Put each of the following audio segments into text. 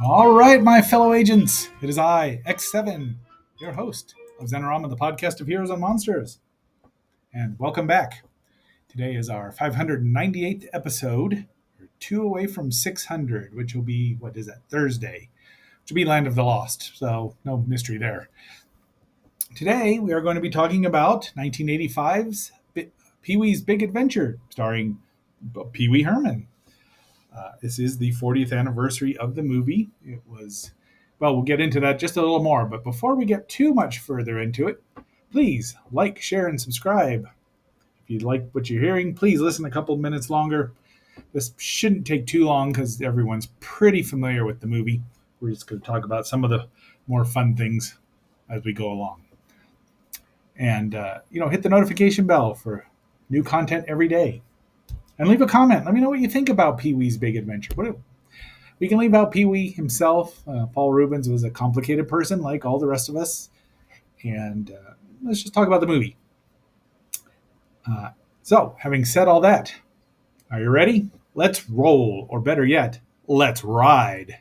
All right, my fellow agents, it is I, X7, your host of Zenorama, the podcast of heroes and monsters. And welcome back. Today is our 598th episode. We're two away from 600, which will be, what is that, Thursday, which will be Land of the Lost. So, no mystery there. Today, we are going to be talking about 1985's Pee Wee's Big Adventure, starring Pee Wee Herman. This is the 40th anniversary of the movie. It was, well, we'll get into that just a little more. But before we get too much further into it, please like, share, and subscribe. If you like what you're hearing, please listen a couple minutes longer. This shouldn't take too long because everyone's pretty familiar with the movie. We're just going to talk about some of the more fun things as we go along. And, hit the notification bell for new content every day. And leave a comment. Let me know what you think about Pee Wee's Big Adventure. We can leave out Pee Wee himself. Paul Reubens was a complicated person, like all the rest of us. And let's just talk about the movie. So, having said all that, are you ready? Let's roll, or better yet, let's ride.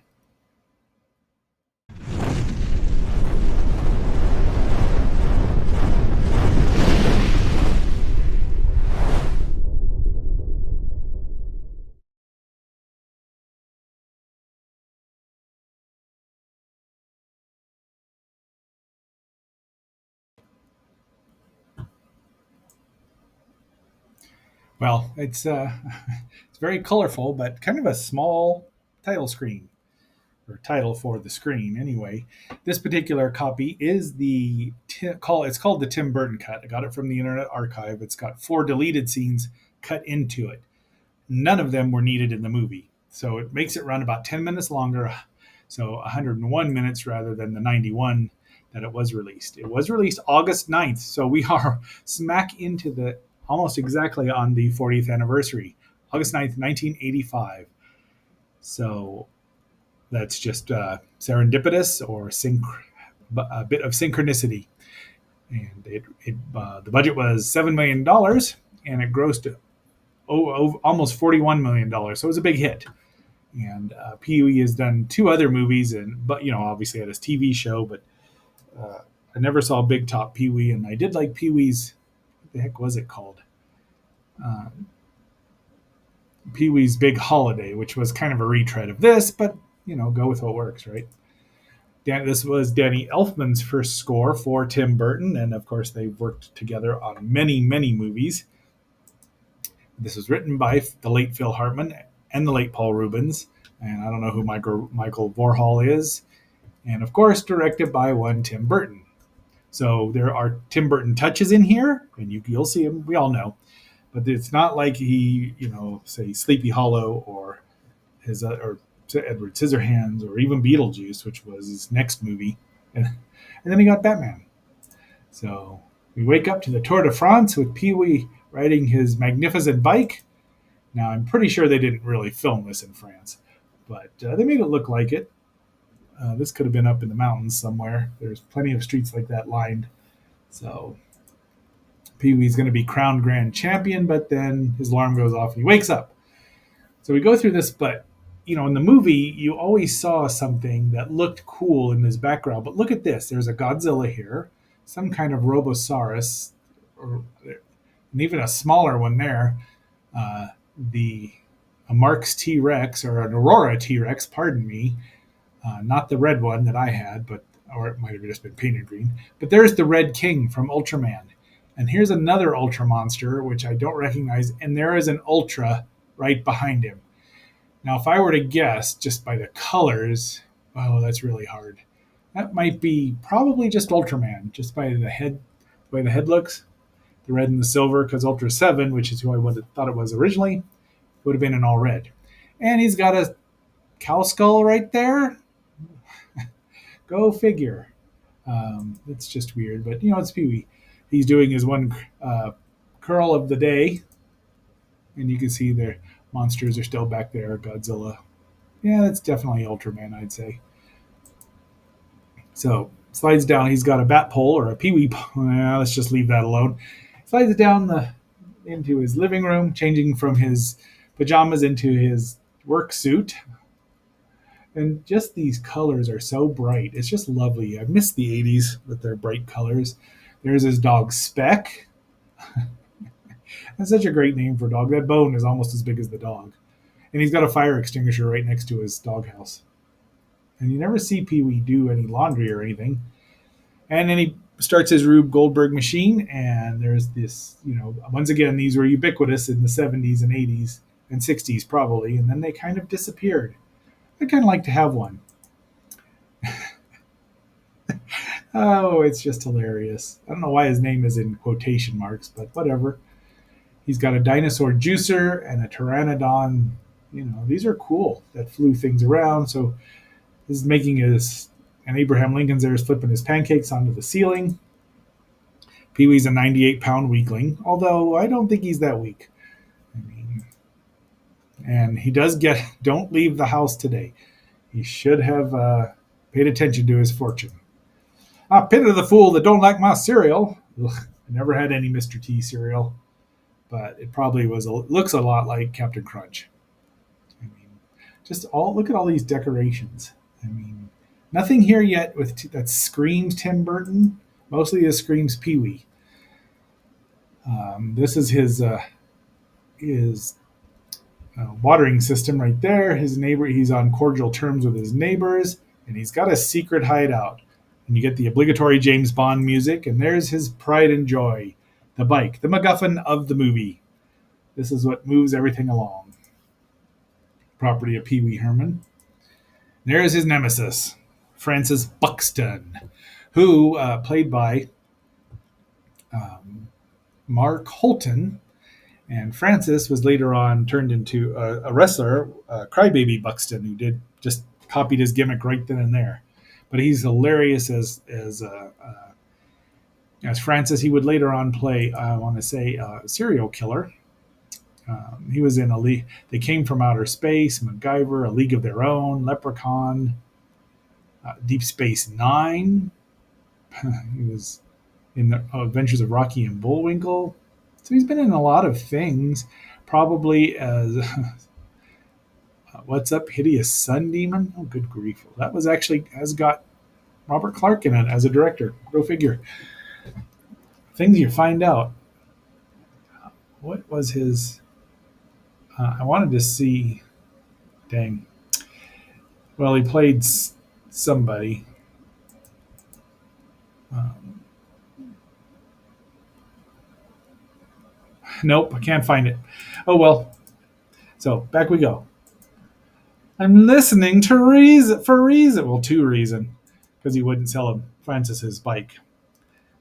Well, it's it's very colorful, but kind of a small title screen, or title for the screen anyway. This particular copy is it's called the Tim Burton cut. I got it from the Internet Archive. It's got 4 deleted scenes cut into it. None of them were needed in the movie. So it makes it run about 10 minutes longer, so 101 minutes rather than the 91 that it was released. It was released August 9th, so we are smack into the almost exactly on the 40th anniversary, August 9th, 1985. So that's just serendipitous or a bit of synchronicity. And the budget was $7 million, and it grossed almost $41 million. So it was a big hit. And Pee Wee has done 2 other movies, but obviously had his TV show. But I never saw Big Top Pee Wee, and I did like Pee Wee's. What the heck was it called? Pee Wee's Big Holiday, which was kind of a retread of this, but go with what works, right? This was Danny Elfman's first score for Tim Burton, and of course they've worked together on many, many movies. This was written by the late Phil Hartman and the late Paul Reubens, and I don't know who Michael Vorhall is, and of course directed by one Tim Burton. So there are Tim Burton touches in here, and you'll see them. We all know, but it's not like he, say Sleepy Hollow or Edward Scissorhands or even Beetlejuice, which was his next movie, and then he got Batman. So we wake up to the Tour de France with Pee Wee riding his magnificent bike. Now, I'm pretty sure they didn't really film this in France, but they made it look like it. This could have been up in the mountains somewhere. There's plenty of streets like that lined. So Pee Wee's going to be crowned grand champion, but then his alarm goes off and he wakes up. So we go through this, but in the movie, you always saw something that looked cool in this background. But look at this. There's a Godzilla here, some kind of Robosaurus, and even a smaller one there. A Marx T-Rex, or an Aurora T-Rex, pardon me. Not the red one that I had, or it might have just been painted green. But there's the Red King from Ultraman. And here's another Ultra monster, which I don't recognize. And there is an Ultra right behind him. Now, if I were to guess just by the colors, that's really hard. That might be probably just Ultraman, just by the way the head looks, the red and the silver, because Ultra 7, which is who I would have thought it was originally, would have been in all red. And he's got a cow skull right there. Go figure. It's just weird, but it's Pee Wee. He's doing his one curl of the day, and you can see their monsters are still back there. Godzilla. Yeah, that's definitely Ultraman, I'd say. So slides down. He's got a bat pole or a Pee Wee. Let's just leave that alone. Slides down into his living room, changing from his pajamas into his work suit. And just these colors are so bright. It's just lovely. I miss the 80s with their bright colors. There's his dog Speck. That's such a great name for a dog. That bone is almost as big as the dog. And he's got a fire extinguisher right next to his doghouse. And you never see Pee Wee do any laundry or anything. And then he starts his Rube Goldberg machine, and there's this, once again, these were ubiquitous in the 70s and 80s and 60s probably, and then they kind of disappeared. I'd kind of like to have one. Oh, it's just hilarious. I don't know why his name is in quotation marks, but whatever. He's got a dinosaur juicer and a pteranodon. These are cool that flew things around. So this is making his, and Abraham Lincoln's there is flipping his pancakes onto the ceiling. Pee Wee's a 98-pound weakling, although I don't think he's that weak. I mean, and he does get, don't leave the house today. He should have paid attention to his fortune. I pity the fool that don't like my cereal. Ugh, I never had any Mr. T cereal, but it probably looks a lot like Captain Crunch. I mean, look at all these decorations. I mean, nothing here yet that screams Tim Burton. Mostly it screams Pee Wee. This is his watering system right there. His neighbor, he's on cordial terms with his neighbors, and he's got a secret hideout. And you get the obligatory James Bond music, and there's his pride and joy, the bike, the MacGuffin of the movie. This is what moves everything along. Property of Pee Wee Herman. There's his nemesis, Francis Buxton, who played by Mark Holton. And Francis was later on turned into a wrestler, Crybaby Buxton, who did just copied his gimmick right then and there. But he's hilarious as Francis. He would later on play, I want to say, serial killer. He was in They Came from Outer Space, MacGyver, A League of Their Own, Leprechaun, Deep Space Nine. He was in the Adventures of Rocky and Bullwinkle. So he's been in a lot of things, probably as What's Up, Hideous Sun Demon? Oh, good grief. That was actually, has got Robert Clark in it as a director. Go figure. Things you find out. What was his... I wanted to see... Dang. Well, he played somebody. Um, nope, I can't find it. Oh, well. So, back we go. I'm listening to Reason for Reason. Well, to Reason, because he wouldn't sell him Francis his bike.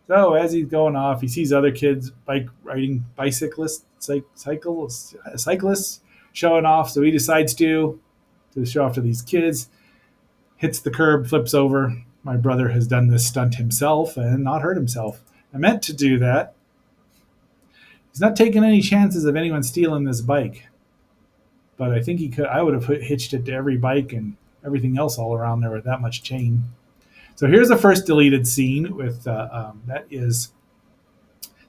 So as he's going off, he sees other kids cyclists showing off. So he decides to show off to these kids. Hits the curb, flips over. My brother has done this stunt himself and not hurt himself. I meant to do that. He's not taking any chances of anyone stealing this bike. But I think he could. I would have hitched it to every bike and everything else all around there with that much chain. So here's the first deleted scene with that is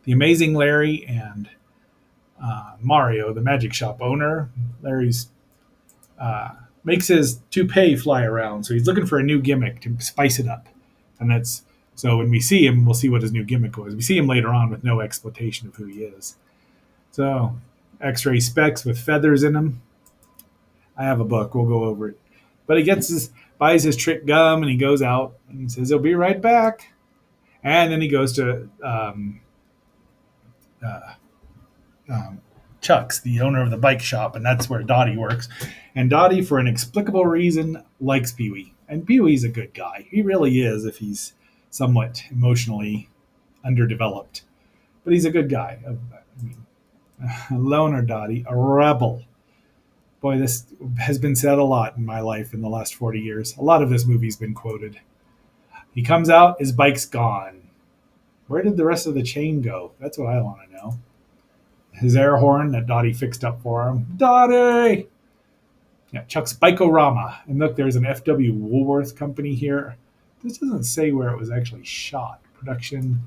the amazing Larry and Mario, the magic shop owner. Larry's makes his toupee fly around, so he's looking for a new gimmick to spice it up. And that's so when we see him, we'll see what his new gimmick was. We see him later on with no explanation of who he is. So X-ray specs with feathers in them. I have a book. We'll go over it. But he buys his trick gum, and he goes out and he says he'll be right back. And then he goes to Chuck's, the owner of the bike shop, and that's where Dottie works. And Dottie, for an inexplicable reason, likes Pee Wee. And Pee Wee's a good guy. He really is, if he's somewhat emotionally underdeveloped. But he's a good guy. A loner Dottie, a rebel. Boy, this has been said a lot in my life in the last 40 years. A lot of this movie's been quoted. He comes out, his bike's gone. Where did the rest of the chain go? That's what I want to know. His air horn that Dottie fixed up for him. Dottie! Yeah, Chuck's Bike-O-Rama. And look, there's an F.W. Woolworth company here. This doesn't say where it was actually shot. Production.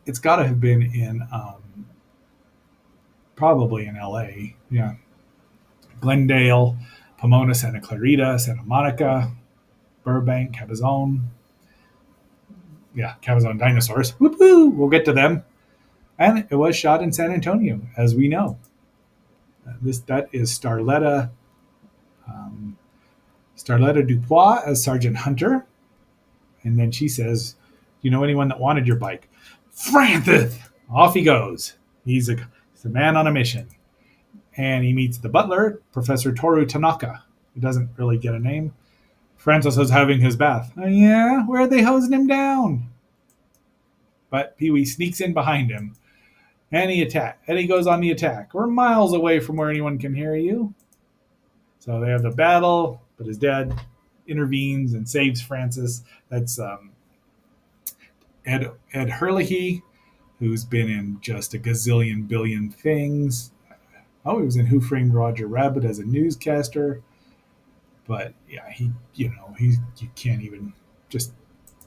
It's got to have been in, probably in L.A. Yeah. Glendale. Pomona, Santa Clarita, Santa Monica, Burbank, Cabazon. Yeah, Cabazon dinosaurs. Whoop-hoo! We'll get to them. And it was shot in San Antonio, as we know. That is um, Starletta Dupois as Sergeant Hunter. And then she says, "Do you know anyone that wanted your bike?" Francis! Off he goes. He's a man on a mission. And he meets the butler, Professor Toru Tanaka. He doesn't really get a name. Francis is having his bath. Oh, yeah? Where are they hosing him down? But Pee Wee sneaks in behind him, and he goes on the attack. We're miles away from where anyone can hear you. So they have the battle, but his dad intervenes and saves Francis. That's Ed Herlihy, who's been in just a gazillion billion things. Oh, he was in Who Framed Roger Rabbit as a newscaster. But yeah, you can't even, just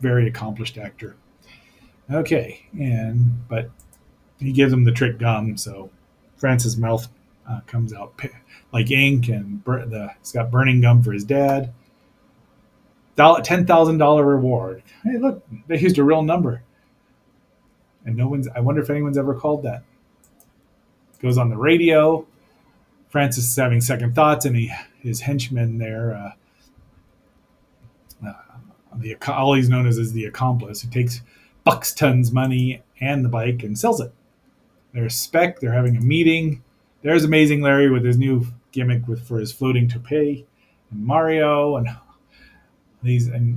very accomplished actor. Okay, but he gives him the trick gum, so Francis' mouth comes out like ink, and he's got burning gum for his dad. $10,000 reward. Hey, look, they used a real number, and no one's. I wonder if anyone's ever called that. Goes on the radio. Francis is having second thoughts, and his henchman there, all he's known as the accomplice, who takes Buxton's money and the bike and sells it. They're having a meeting. There's Amazing Larry with his new gimmick for his floating toupee, and Mario, and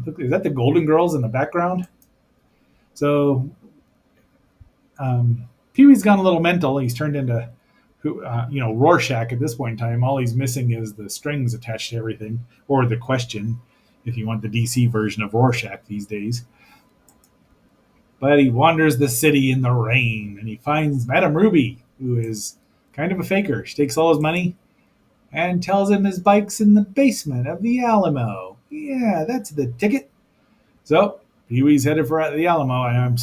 look, is that the Golden Girls in the background? So Pee Wee's gone a little mental. He's turned into Rorschach at this point in time. All he's missing is the strings attached to everything, or the question, if you want the DC version of Rorschach these days. But he wanders the city in the rain, and he finds Madame Ruby, who is kind of a faker. She takes all his money and tells him his bike's in the basement of the Alamo. Yeah, that's the ticket. So Pee Wee's headed for the Alamo.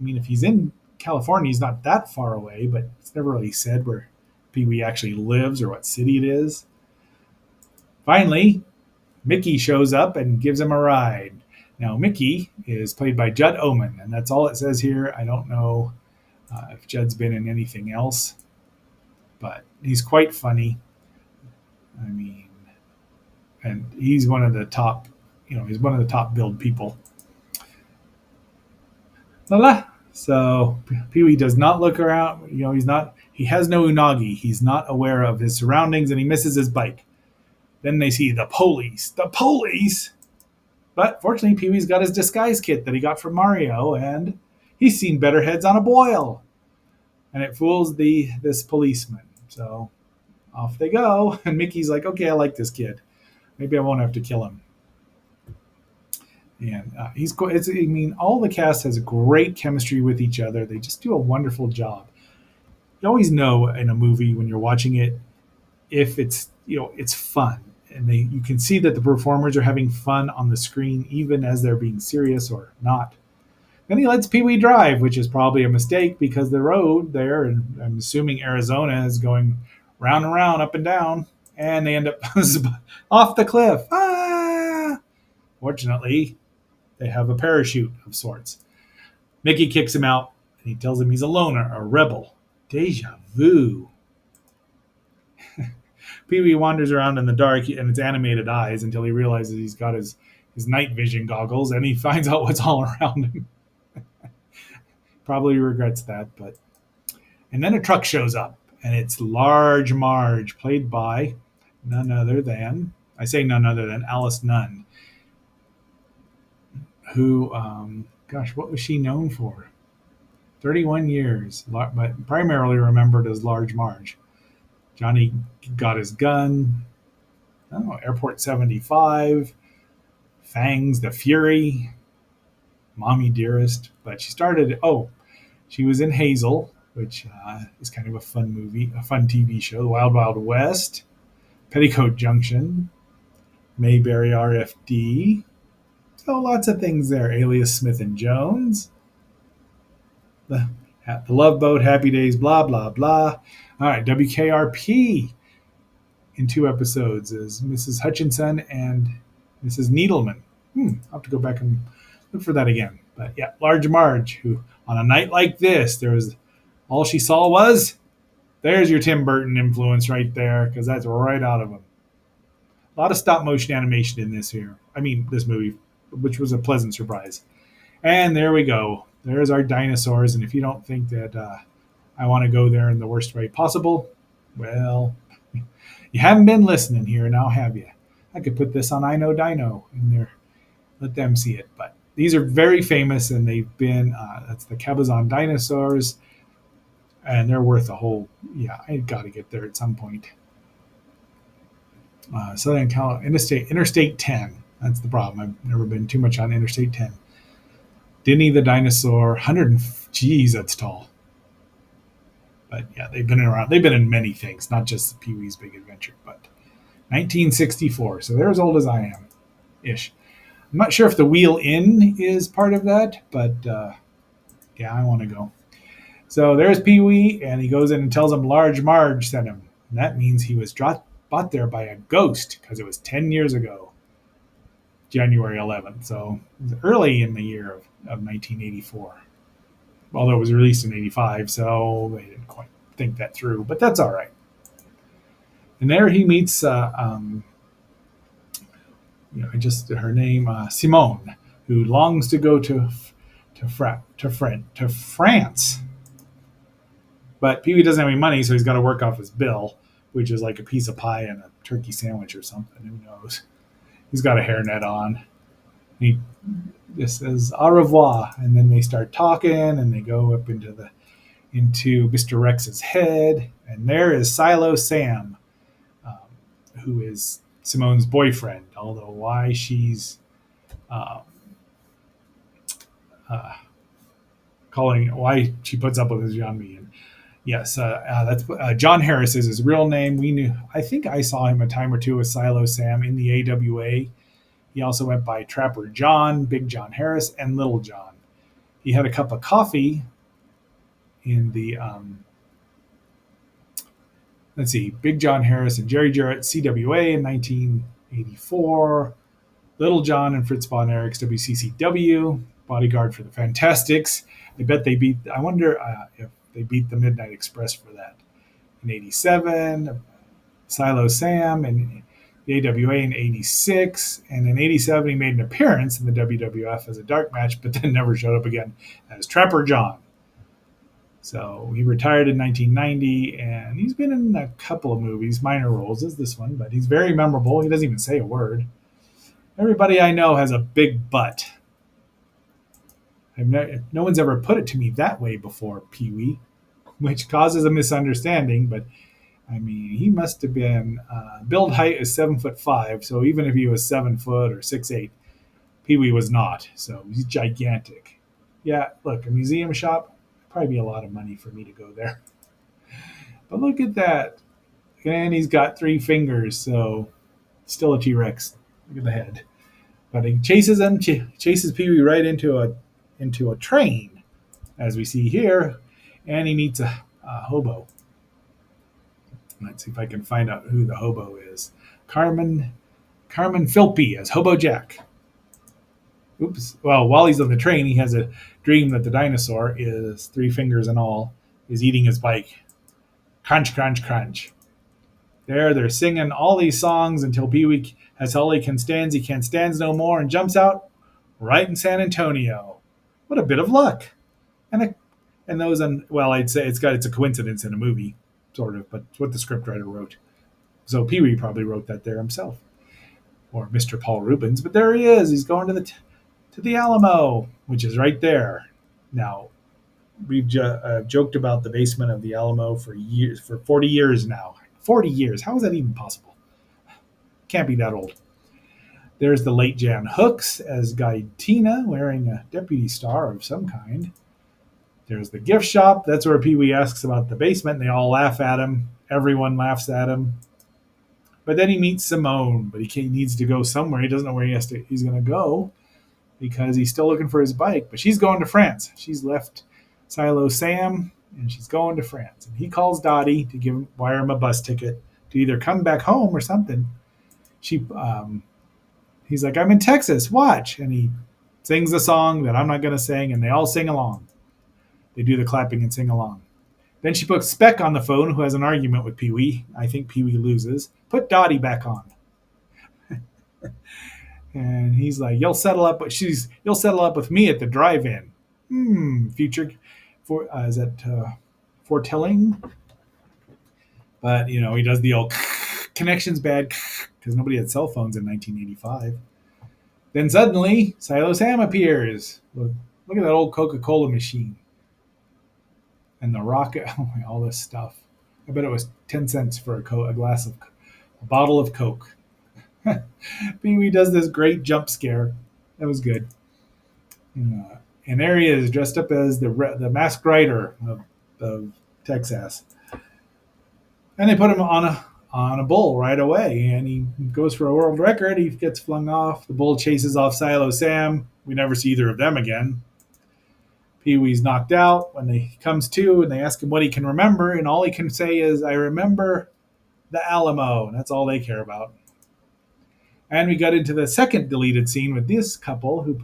If he's in California, he's not that far away, but it's never really said where Pee Wee actually lives or what city it is. Finally, Mickey shows up and gives him a ride. Now, Mickey is played by Judd Omen, and that's all it says here. I don't know if Judd's been in anything else, but he's quite funny. And he's one of the top, he's one of the top billed people. La la. So Pee Wee does not look around. He has no unagi. He's not aware of his surroundings, and he misses his bike. Then they see the police. The police! But fortunately, Pee Wee's got his disguise kit that he got from Mario, and he's seen better heads on a boil. And it fools this policeman. So off they go. And Mickey's like, okay, I like this kid. Maybe I won't have to kill him. And all the cast has great chemistry with each other. They just do a wonderful job. You always know in a movie when you're watching it if it's fun, and you can see that the performers are having fun on the screen even as they're being serious or not. Then he lets Pee Wee drive, which is probably a mistake because the road there, and I'm assuming Arizona, is going round and round, up and down, and they end up off the cliff. Ah! Fortunately, they have a parachute of sorts. Mickey kicks him out, and he tells him he's a loner, a rebel. Deja vu. Pee Wee wanders around in the dark, and it's animated eyes until he realizes he's got his night vision goggles, and he finds out what's all around him. Probably regrets that, and then a truck shows up, and it's Large Marge, played by none other than Alice Nunn, who, what was she known for? 31 years, but primarily remembered as Large Marge. Johnny Got His Gun, Airport 75, Fangs, The Fury, Mommy Dearest. But she was in Hazel, which is kind of a fun movie, a fun TV show, Wild Wild West, Petticoat Junction, Mayberry RFD. So lots of things there. Alias Smith and Jones, the Love Boat, Happy Days, blah, blah, blah. All right, WKRP. in two episodes as Mrs. Hutchinson and Mrs. Needleman. I'll have to go back and look for that again. But yeah, Large Marge, who on a night like this, there was all she saw was there's your Tim Burton influence right there, because that's right out of him. A lot of stop motion animation in this here. I mean, this movie, which was a pleasant surprise. And there we go. There's our dinosaurs. And if you don't think that I want to go there in the worst way possible, well, you haven't been listening here now, have you? I could put this on I Know Dino in there, let them see it. But these are very famous, and they've been, that's the Cabazon dinosaurs, and they're worth a whole, yeah, I got to get there at some point. Southern California, Interstate 10. That's the problem. I've never been too much on Interstate 10. Denny the dinosaur, 100, geez, that's tall. But yeah, they've been around. They've been in many things, not just Pee Wee's Big Adventure. But 1964, so they're as old as I am, ish. I'm not sure if the Wheel Inn is part of that, but yeah, I want to go. So there's Pee Wee, and he goes in and tells him Large Marge sent him. And that means he was bought there by a ghost, because it was 10 years ago, January 11th. So it was early in the year of 1984. Although it was released in 85, so they didn't quite think that through, but that's all right. And there he meets, just her name, Simone, who longs to go to France. But Pee Wee doesn't have any money, so he's got to work off his bill, which is like a piece of pie and a turkey sandwich or something. Who knows? He's got a hairnet on. He just says au revoir, and then they start talking, and they go up into Mr. Rex's head, and there is Silo Sam, who is Simone's boyfriend. Although why she's why she puts up with his Jean-Mi. And yes, that's John Harris is his real name. I think I saw him a time or two with Silo Sam in the AWA. He also went by Trapper John, Big John Harris, and Little John. He had a cup of coffee in the, Big John Harris and Jerry Jarrett, CWA in 1984. Little John and Fritz von Erichs, WCCW, bodyguard for the Fantastics. I wonder if they beat the Midnight Express for that. In 87, Silo Sam and the AWA in 86, and in 87 he made an appearance in the WWF as a dark match, but then never showed up again as Trapper John. So he retired in 1990, and he's been in a couple of movies, minor roles as this one, but he's very memorable. He doesn't even say a word. Everybody I know has a big butt. No one's ever put it to me that way before, Pee Wee, which causes a misunderstanding, but I mean, he must have been, build height is 7'5", so even if he was 7 foot or 6'8", Pee Wee was not, so he's gigantic. Yeah, look, a museum shop, probably be a lot of money for me to go there. But look at that. And he's got 3 fingers, so still a T-Rex. Look at the head. But he chases Pee Wee right into a train, as we see here, and he meets a hobo. Let's see if I can find out who the hobo is. Carmen Philpe as Hobo Jack. Oops. Well, while he's on the train, he has a dream that the dinosaur is 3 fingers and all, is eating his bike. Crunch, crunch, crunch. They're singing all these songs until Pee Wee has all he can't stands no more, and jumps out right in San Antonio. What a bit of luck. And I'd say it's a coincidence in a movie, sort of, but it's what the scriptwriter wrote. So Pee Wee probably wrote that there himself, or Mr. Paul Rubens. But there he is. He's going to the Alamo, which is right there. Now, we've joked about the basement of the Alamo for 40 years now. 40 years. How is that even possible? Can't be that old. There's the late Jan Hooks as Guide Tina, wearing a deputy star of some kind. There's the gift shop. That's where Pee Wee asks about the basement, and they all laugh at him. Everyone laughs at him. But then he meets Simone, but he needs to go somewhere. He doesn't know where he's going to go, because he's still looking for his bike. But she's going to France. She's left Silo Sam, and she's going to France. And he calls Dottie to wire him a bus ticket, to either come back home or something. She He's like, I'm in Texas, watch. And he sings a song that I'm not going to sing, and they all sing along. They do the clapping and sing along. Then she puts Speck on the phone, who has an argument with Pee Wee. I think Pee Wee loses. Put Dottie back on. And he's like, you'll settle up with me at the drive-in. Future, is that foretelling? But, he does the old connection's bad because nobody had cell phones in 1985. Then suddenly, Silo Sam appears. Look at that old Coca-Cola machine. And the rocket, all this stuff. I bet it was 10 cents for a bottle of Coke. Pee Wee does this great jump scare. That was good. And there he is, dressed up as the masked rider of Texas. And they put him on a bull right away, and he goes for a world record. He gets flung off. The bull chases off Silo Sam. We never see either of them again. Pee Wee's knocked out when he comes to, and they ask him what he can remember, and all he can say is, I remember the Alamo, and that's all they care about. And we got into the second deleted scene with this couple who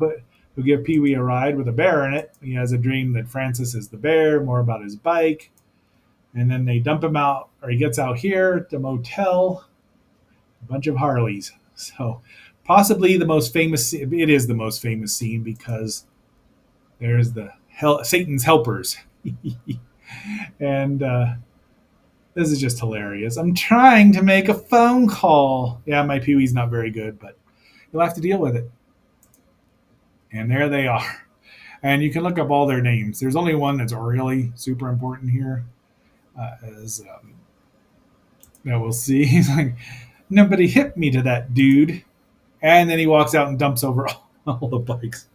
give Pee Wee a ride with a bear in it. He has a dream that Francis is the bear, more about his bike. And then they dump him out, or he gets out here at the motel, a bunch of Harleys. So possibly it is the most famous scene because there's Satan's helpers. And this is just hilarious. I'm trying to make a phone call. Yeah, my Pee Wee's not very good, but you'll have to deal with it. And there they are. And you can look up all their names. There's only one that's really super important here. That we'll see. He's like, nobody hit me to that dude. And then he walks out and dumps over all the bikes.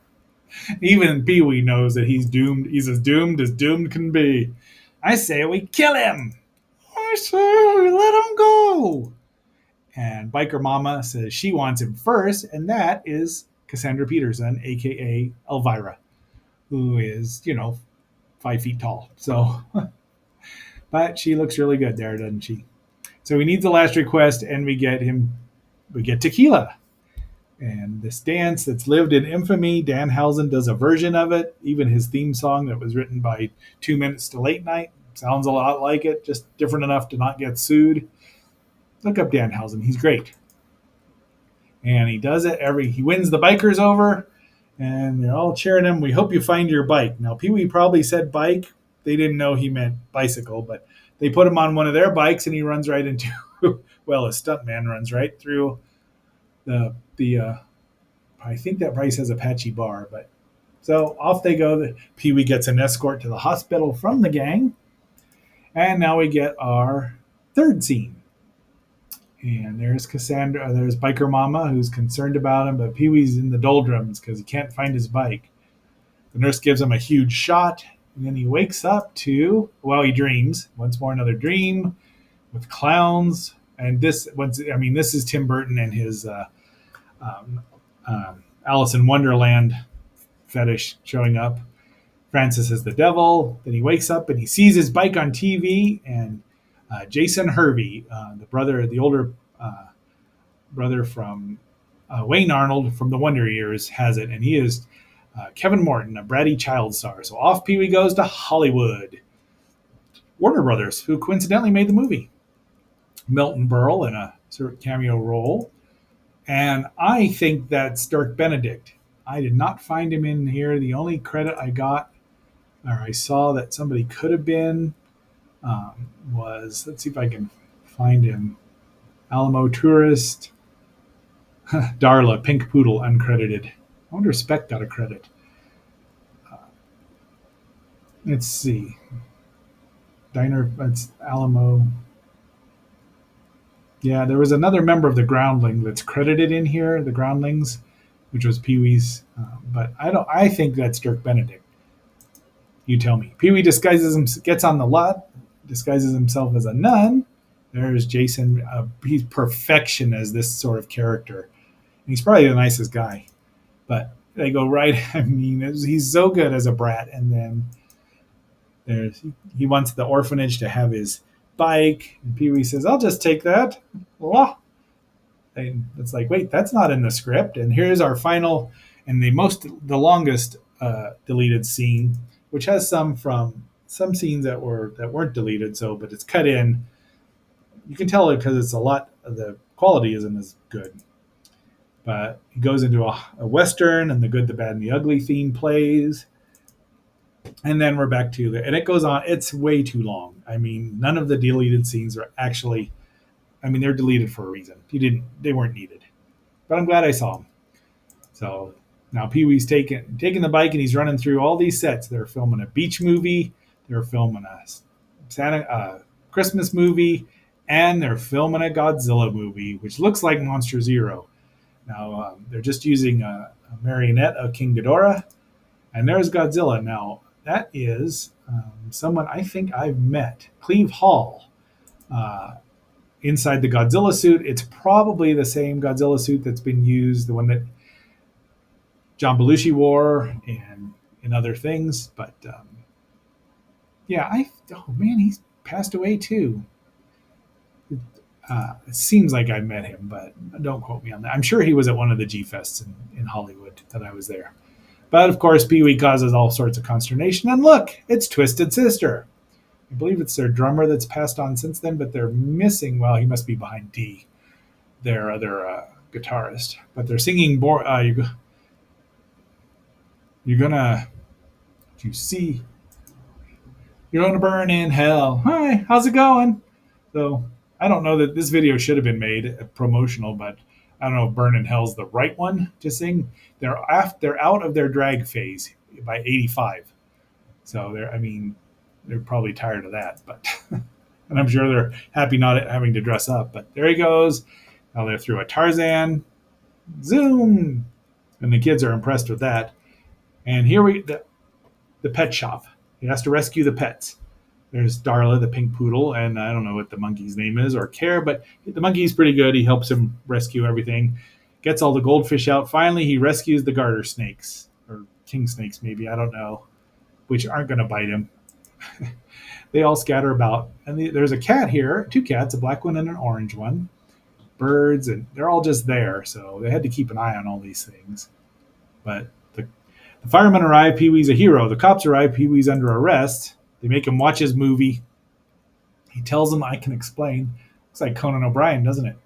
Even Pee Wee knows that he's doomed. He's as doomed can be. I say we kill him. I say we let him go. And Biker Mama says she wants him first, and that is Cassandra Peterson, a.k.a. Elvira, who is, 5 feet tall. So, but she looks really good there, doesn't she? So he needs the last request, and we get tequila. And this dance that's lived in infamy, Dan Housen does a version of it. Even his theme song that was written by 2 Minutes to Late Night sounds a lot like it, just different enough to not get sued. Look up Dan Housen. He's great. And he does it he wins the bikers over, and they're all cheering him. We hope you find your bike. Now, Pee Wee probably said bike. They didn't know he meant bicycle, but they put him on one of their bikes, and he runs right into, well, a stuntman runs right through the I think that Bryce has Apache bar, but so off they go. Pee Wee gets an escort to the hospital from the gang, and now we get our third scene. And there's Cassandra, there's Biker Mama, who's concerned about him, but Pee Wee's in the doldrums because he can't find his bike. The nurse gives him a huge shot, and then he wakes up he dreams. Once more, another dream with clowns. And this is Tim Burton and his Alice in Wonderland fetish showing up. Francis is the devil. Then he wakes up and he sees his bike on TV, and Jason Hervey, the older brother from Wayne Arnold from the Wonder Years, has it, and he is Kevin Morton, a bratty child star. So off Pee Wee goes to Hollywood. Warner Brothers, who coincidentally made the movie. Milton Berle in a sort of cameo role. And I think that's Dirk Benedict. I did not find him in here. The only credit I got, or I saw that somebody could have been, was, let's see if I can find him. Alamo Tourist. Darla, Pink Poodle, uncredited. I wonder if Speck got a credit. Let's see. Diner, that's Alamo. Yeah, there was another member of the Groundling that's credited in here, the Groundlings, which was Pee Wee's. But I think that's Dirk Benedict. You tell me. Pee Wee gets on the lot, disguises himself as a nun. There's Jason. He's perfection as this sort of character. And he's probably the nicest guy. But they go right. He's so good as a brat. And then he wants the orphanage to have his bike. And Pee Wee says, I'll just take that. Wah. And it's like, wait, that's not in the script. And here's our final and the longest deleted scene, which has some scenes that weren't deleted. So, but it's cut in. You can tell it because it's a lot. The quality isn't as good. But he goes into a western, and the good, the bad, and the ugly theme plays, and then we're back to and it goes on. It's way too long. I mean, none of the deleted scenes are actually. I mean, they're deleted for a reason. They weren't needed. But I'm glad I saw them. So now Pee Wee's taking the bike and he's running through all these sets. They're filming a beach movie, they're filming a Santa Christmas movie, and they're filming a Godzilla movie, which looks like Monster Zero. Now they're just using a marionette of King Ghidorah, and there's Godzilla. Now that is someone I think I've met, Cleve Hall. Inside the Godzilla suit, it's probably the same Godzilla suit that's been used, the one that John Belushi wore and in other things. But yeah, oh man, he's passed away too. It seems like I met him, but don't quote me on that. I'm sure he was at one of the G Fests in Hollywood that I was there. But of course, Pee Wee causes all sorts of consternation. And look, it's Twisted Sister. I believe it's their drummer that's passed on since then, but they're missing. Well, he must be behind D, their other guitarist. But they're singing. You're gonna. You see, you're gonna burn in hell. Hi, how's it going? So I don't know that this video should have been made promotional, but I don't know if "Burn in Hell's" the right one to sing. They're out of their drag phase by '85, so I mean, they're probably tired of that, but and I'm sure they're happy not having to dress up. But there he goes. Now they're through a Tarzan. Zoom, and the kids are impressed with that. And here the pet shop. He has to rescue the pets. There's Darla, the pink poodle, and I don't know what the monkey's name is or care, but the monkey's pretty good. He helps him rescue everything, gets all the goldfish out. Finally, he rescues the garter snakes, or king snakes maybe, I don't know, which aren't going to bite him. They all scatter about. And there's a cat here, two cats, a black one and an orange one, birds, and they're all just there. So they had to keep an eye on all these things. But the firemen arrive. Pee Wee's a hero. The cops arrive. Pee Wee's under arrest. They make him watch his movie. He tells them, I can explain. Looks like Conan O'Brien, doesn't it?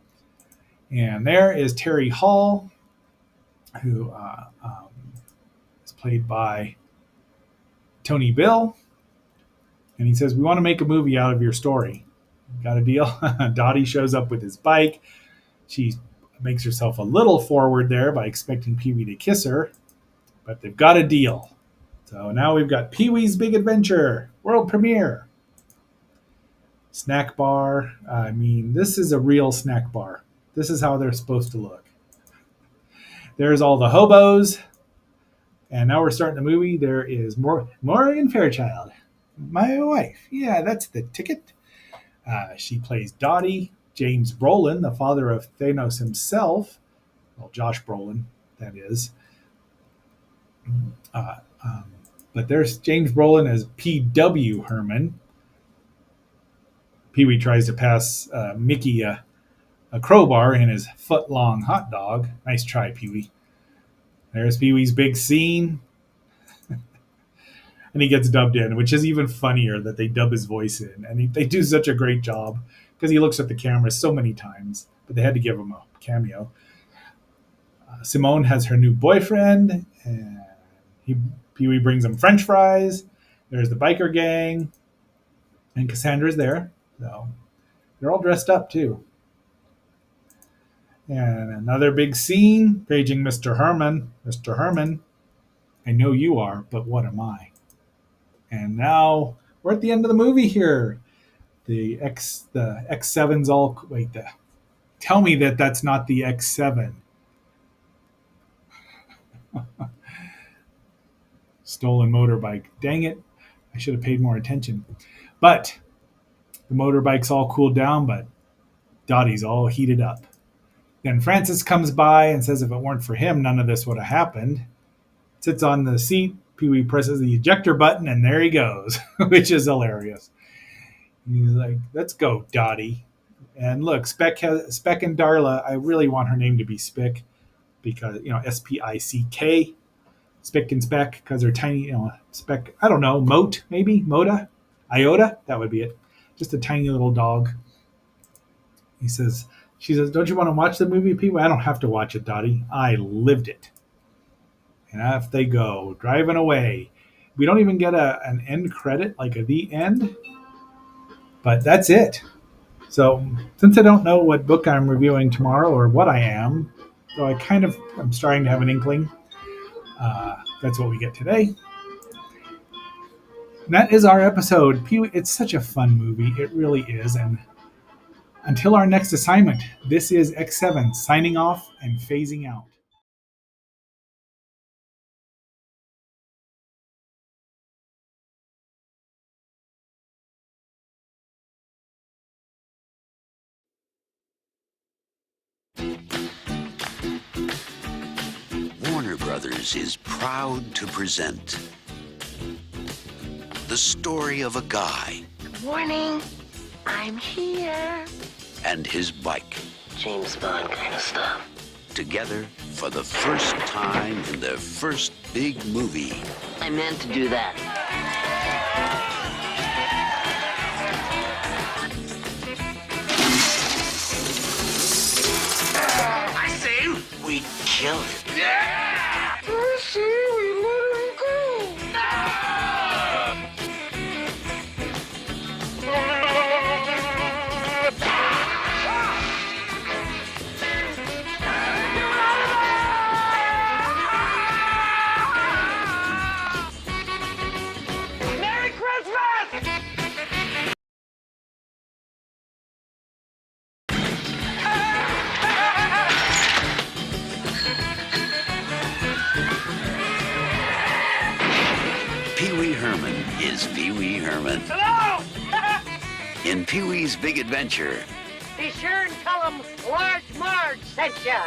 And there is Terry Hall, who is played by Tony Bill. And he says, we want to make a movie out of your story. Got a deal? Dottie shows up with his bike. She makes herself a little forward there by expecting Pee Wee to kiss her. But they've got a deal. So now we've got Pee Wee's Big Adventure, world premiere. Snack bar. I mean, this is a real snack bar. This is how they're supposed to look. There's all the hobos. And now we're starting the movie. There is Morgan Fairchild, my wife. Yeah, that's the ticket. She plays Dottie. James Brolin, the father of Thanos himself. Well, Josh Brolin, that is. But there's James Brolin as P.W. Herman. Pee Wee tries to pass Mickey a crowbar in his foot-long hot dog. Nice try, Pee Wee. There's Pee Wee's big scene. And he gets dubbed in, which is even funnier that they dub his voice in. And they do such a great job because he looks at the camera so many times. But they had to give him a cameo. Simone has her new boyfriend, and Pee Wee brings him French fries. There's the biker gang, and Cassandra's there. So they're all dressed up too. And another big scene, paging Mr. Herman. Mr. Herman, I know you are, but what am I? And now we're at the end of the movie here. The X7's all wait. Tell me that that's not the X7. Stolen motorbike. Dang it. I should have paid more attention. But the motorbike's all cooled down, but Dottie's all heated up. Then Francis comes by and says if it weren't for him, none of this would have happened. Sits on the seat. Pee Wee presses the ejector button, and there he goes, which is hilarious. And he's like, "Let's go, Dottie." And look, Speck and Darla. I really want her name to be Spick because Spick, Spick and Speck because they're tiny. Speck. I don't know, Moat maybe Moda, Iota. That would be it. Just a tiny little dog. He says, she says, "Don't you want to watch the movie, people?" "I don't have to watch it, Dottie. I lived it." And off they go, driving away. We don't even get an end credit, like the end, but that's it. So, since I don't know what book I'm reviewing tomorrow or what I am, though I'm starting to have an inkling, that's what we get today. And that is our episode. It's such a fun movie. It really is. And until our next assignment, this is X7 signing off and phasing out. Warner Brothers is proud to present the story of a guy Good morning. I'm here. and his bike James Bond kind of stuff. together for the first time in their first big movie. I meant to do that. I say we kill it. I say we let him go. Merry Christmas! Pee Wee Herman is Pee Wee Herman. Hello! In Pee Wee's Big Adventure, Be sure and tell him Large Marge sent ya.